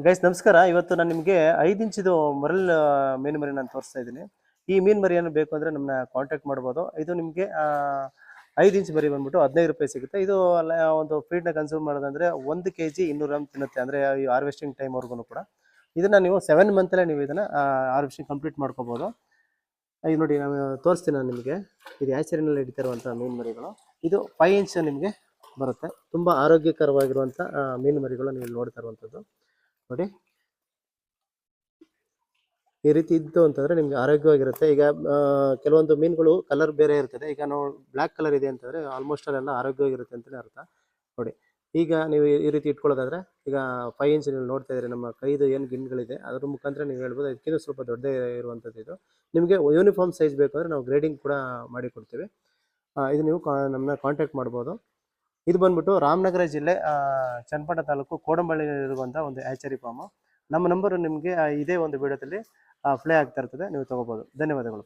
Guys ನಮಸ್ಕಾರ. ಇವತ್ತು ನಾನು ನಿಮಗೆ 5 ಇಂಚಿದು ಮರಲ್ ಮೀನು ಮರಿ ನಾನು ತೋರಿಸ್ತಾ ಇದ್ದೀನಿ. ಈ ಮೀನು ಮರಿಯನ್ನು ಬೇಕು ಅಂದರೆ ನಮ್ಮನ್ನ ಕಾಂಟ್ಯಾಕ್ಟ್ ಮಾಡ್ಬೋದು. ಇದು ನಿಮಗೆ 5 ಇಂಚ್ ಮರಿ ಬಂದ್ಬಿಟ್ಟು 15 ರೂಪಾಯಿ ಸಿಗುತ್ತೆ. ಇದು ಒಂದು ಫೀಡ್ನ ಕನ್ಸ್ಯೂಮ್ ಮಾಡೋದಂದರೆ 1 kg 200 ಗ್ರಾಮ್ ತಿನ್ನುತ್ತೆ. ಅಂದರೆ ಈ ಹಾರ್ವೆಸ್ಟಿಂಗ್ ಟೈಮ್ವರೆಗೂ ಕೂಡ ಇದನ್ನು ನೀವು 7 ಮಂತಲ್ಲೇ ನೀವು ಇದನ್ನು ಹಾರ್ವೆಸ್ಟಿಂಗ್ ಕಂಪ್ಲೀಟ್ ಮಾಡ್ಕೋಬೋದು. ಈಗ ನೋಡಿ ನಾನು ತೋರಿಸ್ತೀನಿ ನಾನು ನಿಮಗೆ. ಇದು ಹ್ಯಾಚರಿನಲ್ಲಿ ಹಿಡಿತಿರುವಂಥ ಮೀನು ಮರಿಗಳು. ಇದು 5 ಇಂಚ್ ನಿಮಗೆ ಬರುತ್ತೆ. ತುಂಬ ಆರೋಗ್ಯಕರವಾಗಿರುವಂಥ ಮೀನು ಮರಿಗಳು ನೀವು ನೋಡ್ತಾ ಇರುವಂಥದ್ದು ನೋಡಿ. ಈ ರೀತಿ ಇದ್ದು ಅಂತಂದ್ರೆ ನಿಮ್ಗೆ ಆರೋಗ್ಯವಾಗಿರುತ್ತೆ. ಈಗ ಕೆಲವೊಂದು ಮೀನುಗಳು ಕಲರ್ ಬೇರೆ ಇರ್ತದೆ. ಈಗ ನಾವು ಬ್ಲ್ಯಾಕ್ ಕಲರ್ ಇದೆ ಅಂತಂದ್ರೆ ಆಲ್ಮೋಸ್ಟ್ ಅಲ್ಲೆಲ್ಲ ಆರೋಗ್ಯವಾಗಿರುತ್ತೆ ಅಂತಲೇ ಅರ್ಥ ನೋಡಿ. ಈಗ ನೀವು ಈ ರೀತಿ ಇಟ್ಕೊಳ್ಳೋದಾದ್ರೆ ಈಗ 5 ಇಂಚ್ ನೀವು ನೋಡ್ತಾ ಇದ್ರೆ ನಮ್ಮ ಕೈದು ಏನು ಗಿಣ್ಗಳಿದೆ ಅದ್ರ ಮುಖಾಂತರ ನೀವು ಹೇಳ್ಬೋದು ಇದಕ್ಕಿಂತ ಸ್ವಲ್ಪ ದೊಡ್ಡದೇ ಇರುವಂಥದ್ದು. ಇದು ನಿಮಗೆ ಯೂನಿಫಾರ್ಮ್ ಸೈಜ್ ಬೇಕು ಅಂದರೆ ನಾವು ಗ್ರೇಡಿಂಗ್ ಕೂಡ ಮಾಡಿ ಕೊಡ್ತೀವಿ. ಇದು ನೀವು ನಮ್ಮನ್ನ ಕಾಂಟ್ಯಾಕ್ಟ್ ಮಾಡ್ಬೋದು. ಇದು ಬಂದ್ಬಿಟ್ಟು ರಾಮನಗರ ಜಿಲ್ಲೆ ಚನ್ನಪಟ್ಟಣ ತಾಲೂಕು ಕೋಡಂಬಳ್ಳಿ ಇರುವಂಥ ಒಂದು ಹ್ಯಾಚರಿ ಫಾರ್ಮು. ನಮ್ಮ ನಂಬರು ನಿಮಗೆ ಇದೇ ಒಂದು ವಿಡಿಯೋದಲ್ಲಿ ಪ್ಲೇ ಆಗ್ತಾ ಇರ್ತದೆ, ನೀವು ತೊಗೋಬೋದು. ಧನ್ಯವಾದಗಳು.